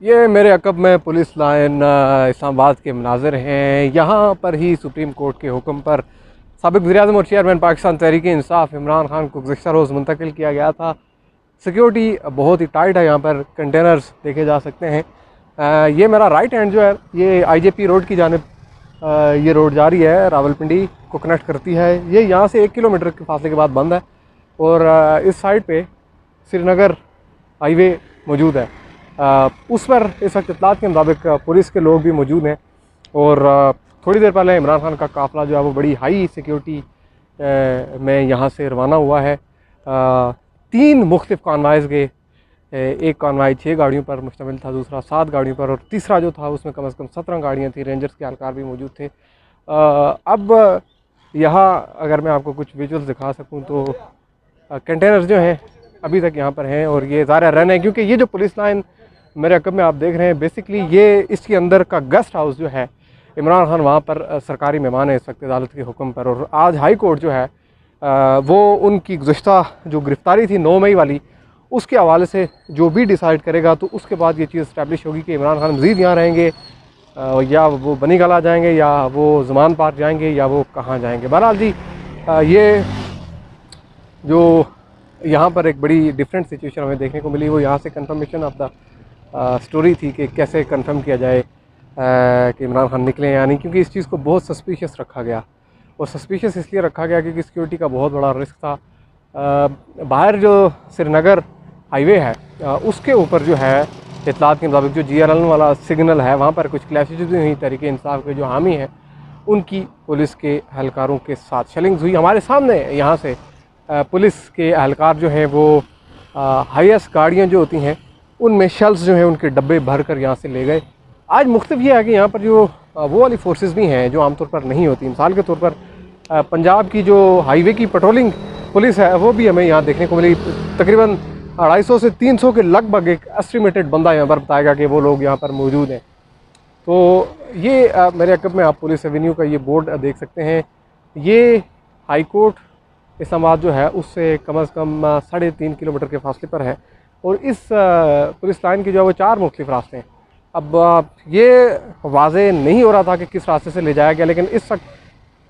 ये मेरे अक़ब में पुलिस लाइन इस्लामाबाद के मनाज़िर हैं। यहाँ पर ही सुप्रीम कोर्ट के हुक्म पर साबिक़ वज़ीर-ए-आज़म और चेयरमैन पाकिस्तान तहरीक-ए-इंसाफ़ इमरान खान को गुज़िश्ता रोज़ मुंतकिल किया गया था। सिक्योरिटी बहुत ही टाइट है, यहाँ पर कंटेनर्स देखे जा सकते हैं। ये मेरा राइट हैंड जो है ये IJP रोड की जानिब ये रोड जा रही है, रावलपिंडी को कनेक्ट करती है। ये यहाँ से 1 किलोमीटर के फासले के बाद बंद है और इस साइड पे श्रीनगर हाईवे मौजूद है। उस पर इस वक्त इत्तलात के मुताबिक पुलिस के लोग भी मौजूद हैं और थोड़ी देर पहले इमरान खान का काफ़िला जो है वो बड़ी हाई सिक्योरिटी में यहाँ से रवाना हुआ है। 3 मुख्तलिफ़ कॉन्वाइज़ के, एक कॉन्वाई 6 गाड़ियों पर मुश्तमिल था, दूसरा 7 गाड़ियों पर और तीसरा जो था उसमें कम से कम 17 गाड़ियाँ थी। रेंजर्स के एहलकार भी मौजूद थे। अब यहाँ अगर मैं आपको कुछ विजुअल्स दिखा सकूँ तो कंटेनर्स जो हैं अभी तक यहाँ पर हैं और ये ज़ाहिर रन है क्योंकि ये जो पुलिस लाइन मेरे अक़ब में आप देख रहे हैं बेसिकली ये इसके अंदर का गेस्ट हाउस जो है, इमरान खान वहाँ पर सरकारी मेहमान है इस वक्त अदालत के हुक्म पर। और आज हाई कोर्ट जो है वो उनकी गुज़िश्ता जो गिरफ़्तारी थी 9 मई वाली, उसके हवाले से जो भी डिसाइड करेगा तो उसके बाद ये चीज़ इस्टेब्लिश होगी कि इमरान खान मज़ीद यहाँ रहेंगे या वो बनी गला जाएंगे या वो ज़मान पार्क जाएंगे या वो कहाँ जाएंगे। बहरहाल जी ये जो यहाँ पर एक बड़ी डिफरेंट सिचुएशन हमें देखने को मिली वो यहाँ से कंफर्मेशन ऑफ द स्टोरी थी कि कैसे कंफर्म किया जाए कि इमरान खान निकले या नहीं, क्योंकि इस चीज़ को बहुत सस्पिशियस रखा गया और सस्पिशियस इसलिए रखा गया क्योंकि सिक्योरिटी का बहुत बड़ा रिस्क था। बाहर जो श्रीनगर हाईवे है उसके ऊपर जो है इत्तलात के मुताबिक जो GRN वाला सिग्नल है वहाँ पर कुछ क्लैशेज भी हुई। तहरीक-ए-इंसाफ़ के जो हामी हैं उनकी पुलिस के एहलकारों के साथ शेलिंग्स हुई। हमारे सामने यहाँ से पुलिस के एहलकार जो हैं वो हाईएस्ट गाड़ियाँ जो होती हैं उनमें शेल्स जो हैं उनके डब्बे भर कर यहाँ से ले गए। आज मुख्तलिफ ये है कि यहाँ पर जो वो वाली फोर्सेस भी हैं जो आमतौर पर नहीं होती। मिसाल के तौर पर पंजाब की जो हाईवे की पेट्रोलिंग पुलिस है वो भी हमें यहाँ देखने को मिली। तकरीबन 250 से 300 के लगभग एक एस्टिमेटेड बंदा यहाँ पर बताएगा कि वो लोग यहाँ पर मौजूद हैं। तो ये मेरे अक़ब में आप पुलिस एवेन्यू का ये बोर्ड देख सकते हैं। ये हाई कोर्ट इस्लामाबाद जो है उससे कम से कम 3.5 किलोमीटर के फासले पर है और इस पुलिस लाइन की जो है वो 4 मुख्तलिफ रास्ते हैं। अब ये वाज़े नहीं हो रहा था कि किस रास्ते से ले जाया गया, लेकिन इस वक्त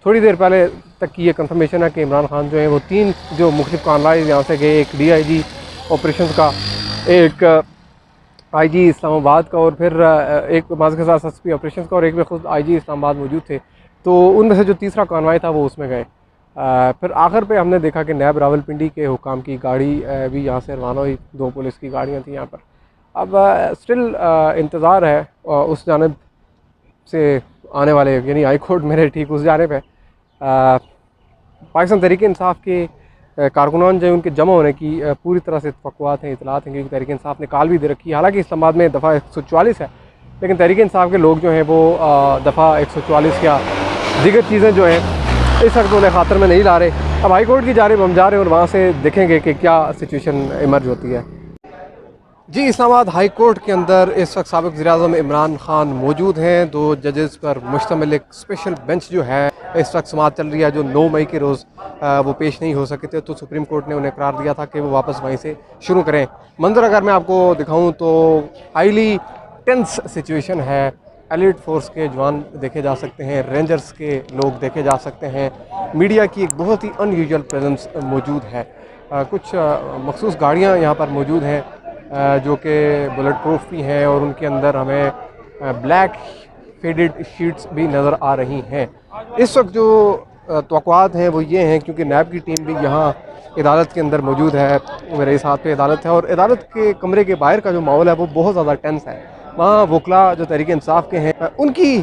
थोड़ी देर पहले तक की ये कंफर्मेशन है कि इमरान खान जो है वो 3 जो मुख्तलिफ कॉन्वाइज़ यहाँ से गए, एक DIG ऑपरेशंस का, एक IG इस्लामाबाद का और फिर एक माज़ के साथ SP ऑपरेशंस का और एक में खुद IG इस्लामाबाद मौजूद थे। तो उनमें से जो तीसरा कॉन्वाई था वो उसमें गए। फिर आखिर पे हमने देखा कि नैब रावलपिंडी के हुकाम की गाड़ी भी यहाँ से रवाना हुई। 2 पुलिस की गाड़ियाँ थी यहाँ पर। अब स्टिल इंतज़ार है उस जानिब से आने वाले, यानी हाई कोर्ट मेरे ठीक उस जानिब है। पाकिस्तान तहरीक-ए-इंसाफ़ के कारकुनान जो उनके जमा होने की पूरी तरह से तवक्कुआत हैं, इतलात हैं, क्योंकि तहरीक-ए-इंसाफ़ ने कॉल भी दे रखी है। हालाँकि इस्लामाबाद में दफ़ा 144 है, लेकिन तहरीक-ए-इंसाफ़ के लोग जो हैं वो दफ़ा 144 या दीगर चीज़ें जो हैं इस वक्त उन्हें ख़ातर में नहीं ला रहे। अब हाई कोर्ट की जानिब हम जा रहे हैं और वहाँ से देखेंगे कि क्या सिचुएशन इमर्ज होती है। जी, इस्लामाबाद हाई कोर्ट के अंदर इस वक्त साबिक़ वज़ीर-ए-आज़म इमरान खान मौजूद हैं। 2 जजेस पर मुश्तमिल एक स्पेशल बेंच जो है इस वक्त समाअत चल रही है। जो 9 मई के रोज़ वो पेश नहीं हो सके थे तो सुप्रीम कोर्ट ने उन्हें करार दिया था कि वो वापस वहीं से शुरू करें। मंजर अगर मैं आपको दिखाऊँ तो हाईली टेंस सिचुएशन है। एलिट फोर्स के जवान देखे जा सकते हैं, रेंजर्स के लोग देखे जा सकते हैं, मीडिया की एक बहुत ही अनयूजुअल प्रेजेंस मौजूद है। कुछ मखसूस गाड़ियाँ यहाँ पर मौजूद हैं जो कि बुलेट प्रूफ भी हैं और उनके अंदर हमें ब्लैक फेडेड शीट्स भी नज़र आ रही हैं। इस वक्त जो तवक्कुआत हैं वो ये हैं, क्योंकि नैब की टीम भी यहाँ अदालत के अंदर मौजूद है, मेरे इस हाथ पे अदालत है और अदालत के कमरे के बाहर का जो माहौल है वो बहुत ज़्यादा टेंस है। वहाँ वकला जो तहरीक-ए-इंसाफ़ के हैं उनकी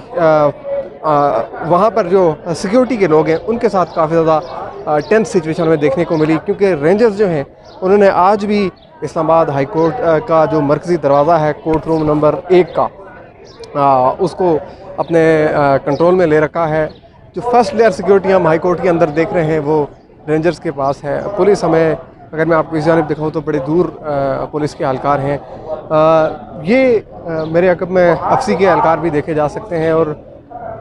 वहाँ पर जो सिक्योरिटी के लोग हैं उनके साथ काफ़ी ज़्यादा टेंस सिचुएशन में देखने को मिली, क्योंकि रेंजर्स जो हैं उन्होंने आज भी इस्लामाबाद हाई कोर्ट का जो मरकज़ी दरवाज़ा है कोर्ट रूम नंबर 1 का उसको अपने कंट्रोल में ले रखा है। जो फर्स्ट लेयर सिक्योरिटी हम हाई कोर्ट के अंदर देख रहे हैं वो रेंजर्स के पास है। पुलिस हमें, अगर मैं आपको इस जानिब दिखाऊँ तो बड़े दूर पुलिस के एहलकार हैं। ये मेरे अक़ब में अफसी के एहलकार भी देखे जा सकते हैं और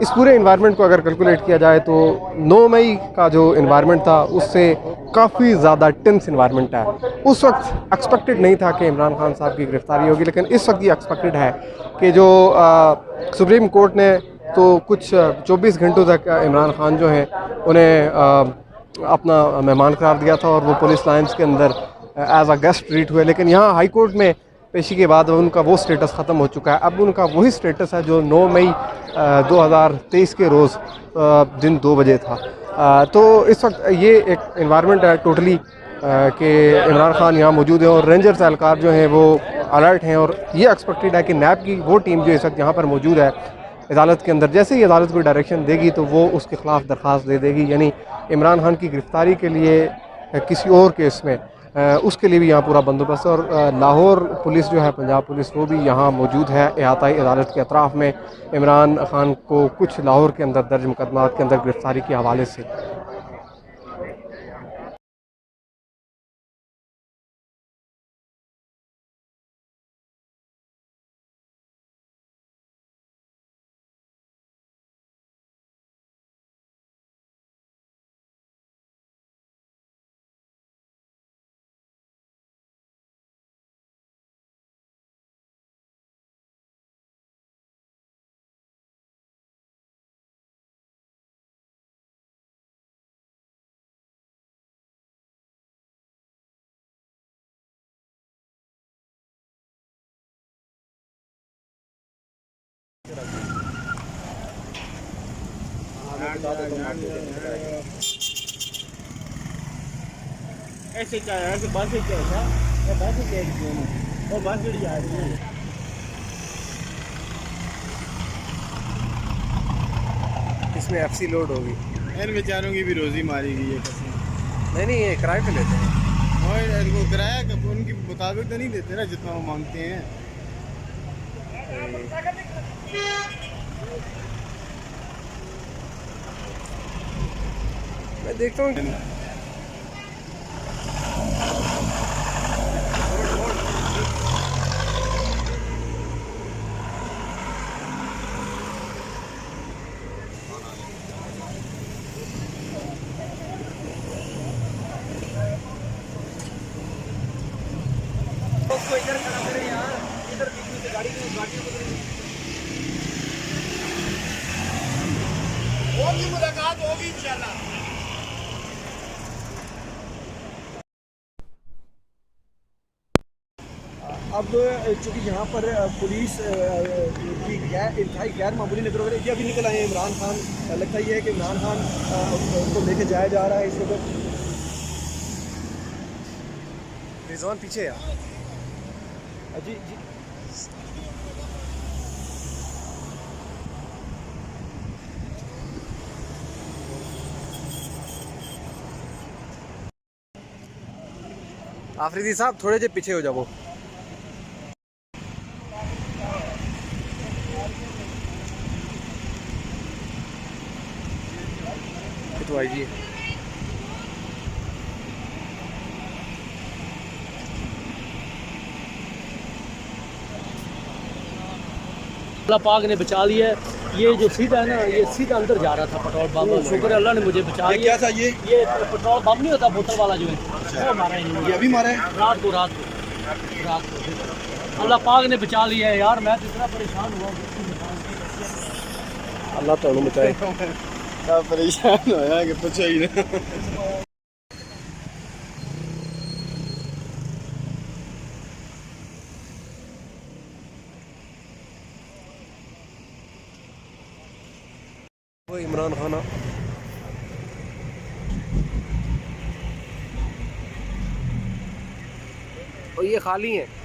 इस पूरे इन्वायरमेंट को अगर कैलकुलेट किया जाए तो 9 मई का जो इन्वायरमेंट था उससे काफ़ी ज़्यादा टेंस इन्वायरमेंट है। उस वक्त एक्सपेक्टेड नहीं था कि इमरान खान साहब की गिरफ़्तारी होगी, लेकिन इस वक्त ये एक्सपेक्टेड है कि जो सुप्रीम कोर्ट ने तो कुछ 24 घंटों तक इमरान खान जो हैं उन्हें अपना मेहमान करार दिया था और वो पुलिस लाइन्स के अंदर एज अ गेस्ट ट्रीट हुए, लेकिन यहाँ हाई कोर्ट में पेशी के बाद उनका वो स्टेटस ख़त्म हो चुका है। अब उनका वही स्टेटस है जो 9 मई 2023 के रोज़ दिन 2 बजे था। तो इस वक्त ये एक इन्वायरमेंट है टोटली कि इमरान खान यहाँ मौजूद है और रेंजर्स एहलकार जो हैं वो अलर्ट हैं, और ये एक्सपेक्टेड है कि नैब की वो टीम जो इस वक्त यहाँ पर मौजूद है अदालत के अंदर, जैसे ही अदालत कोई डायरेक्शन देगी तो वो उसके ख़िलाफ़ दरख्वास्त दे देगी, यानी इमरान खान की गिरफ़्तारी के लिए किसी और केस में उसके लिए भी यहाँ पूरा बंदोबस्त है। और लाहौर पुलिस जो है, पंजाब पुलिस, वो भी यहाँ मौजूद है अहाताई अदालत के अतराफ़ में इमरान खान को कुछ लाहौर के अंदर दर्ज मुकदमात के अंदर गिरफ़्तारी के हवाले से। ऐसे क्या है कि बस क्या है, ये बस क्या है, वो बस चढ़ी आ रही है। इसमें एफसी लोड होगी, इन बेचारों की भी रोजी मारी गई है कसम। नहीं ये किराए पे लेते हैं और इनको किराया उनके मुताबिक तो नहीं देते ना जितना वो मांगते हैं। मैं देखता हूँ इधर खड़ा करें यार, इधर गाड़ी होगी मुलाकात होगी इंशाल्लाह। अब चूँकि यहाँ पर पुलिस की इंतहाई गैर मामूली नजर वगैरह ये अभी निकल आए हैं। इमरान खान, लगता ही है कि इमरान खान को लेके जाया जा रहा है इस वक्त। रिजवान पीछे यार। जी जी आफरीदी साहब थोड़े जे पीछे हो जाओ। तो आइए अल्लाह पाक ने बचा लिया है। ये जो सीधा है ना, ये सीधा अंदर जा रहा था पेट्रोल पंप। शुक्र है अल्लाह ने मुझे बचा लिया। क्या था ये पेट्रोल पंप नहीं होता बोतल वाला जो है, वो मारा इन्होंने। ये अभी मारा है रात को अल्लाह पाक ने बचा लिया है यार। मैं तो इतना परेशान हुआ, अल्लाह तो बचाए। परेशान होया कि पूछो ही ना। वो इमरान खान और ये खाली हैं।